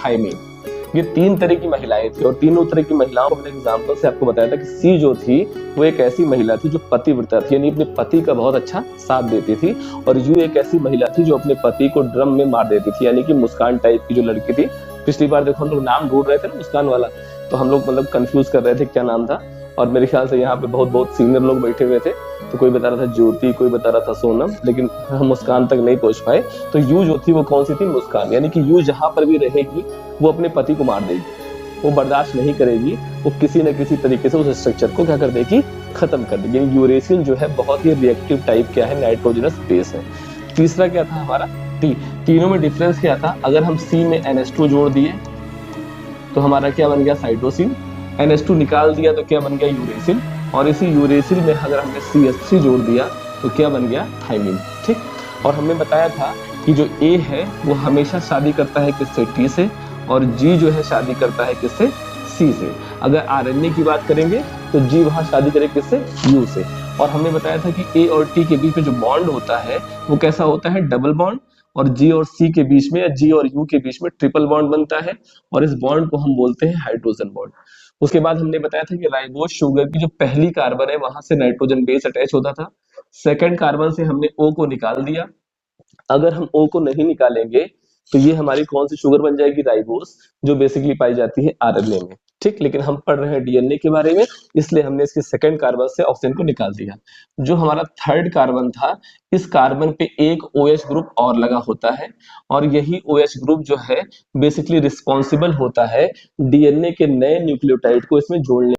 Thymine. ये 3 तरह की महिलाएं थी और तीनों तरह की महिलाओं को मैंने एग्जाम्पल से आपको बताया था कि सी जो थी वो एक ऐसी महिला थी जो पतिव्रता थी, यानी अपने पति का बहुत अच्छा साथ देती थी, और यू एक ऐसी महिला थी जो अपने पति को ड्रम में मार देती थी, यानी कि मुस्कान टाइप की जो लड़की थी। पिछली बार देखो हम लोग नाम ढूंढ रहे थे ना मुस्कान वाला, तो हम लोग मतलब कंफ्यूज कर रहे थे क्या नाम था, और मेरे ख्याल से यहाँ पे बहुत सीनियर लोग बैठे हुए थे, तो कोई बता रहा था ज्योति, कोई बता रहा था सोनम, लेकिन हम मुस्कान तक नहीं पहुंच पाए। तो यू जो थी वो कौन सी थी? मुस्कान। यानी कि यू जहां पर भी रहेगी वो अपने पति को मार देगी, वो बर्दाश्त नहीं करेगी, वो किसी न किसी तरीके से उस स्ट्रक्चर को क्या कर देगी? खत्म कर देगी। यानी यूरेसिल जो है बहुत ही रिएक्टिव टाइप क्या है? नाइट्रोजनस बेस है। तीसरा क्या था हमारा? टी। तीनों में डिफरेंस क्या था? अगर हम सी में NH2 जोड़ दिए तो हमारा क्या बन गया? साइटोसिन। NH2 निकाल दिया तो क्या बन गया? यूरेसिल। और इसी यूरेसिल में अगर हमने CH3 जोड़ दिया तो क्या बन गया? थायमीन। ठीक। और हमने बताया था कि जो A है वो हमेशा शादी करता है किससे? T से, और G जो है शादी करता है किससे? C से। अगर RNA की बात करेंगे तो G वहां शादी करे किससे? U से। और हमने बताया था कि A और T के बीच में जो बॉन्ड होता है वो कैसा होता है? Double bond. और G और C के बीच में या G और U के बीच में ट्रिपल बॉन्ड बनता है, और इस बॉन्ड को हम बोलते हैं हाइड्रोजन बॉन्ड। उसके बाद हमने बताया था कि राइबोज शुगर की जो पहली कार्बन है वहां से नाइट्रोजन बेस अटैच होता था। सेकंड कार्बन से हमने O को निकाल दिया। अगर हम O को नहीं निकालेंगे तो ये हमारी कौन सी शुगर बन जाएगी? राइबोस, जो बेसिकली पाई जाती है RNA में। ठीक। लेकिन हम पढ़ रहे हैं DNA के बारे में, इसलिए हमने इसके सेकंड कार्बन से ऑक्सीजन को निकाल दिया। जो हमारा थर्ड कार्बन था, इस कार्बन पे एक OH ग्रुप और लगा होता है, और यही OH ग्रुप जो है बेसिकली रिस्पॉन्सिबल होता है DNA के नए न्यूक्लियोटाइड को इसमें जोड़ने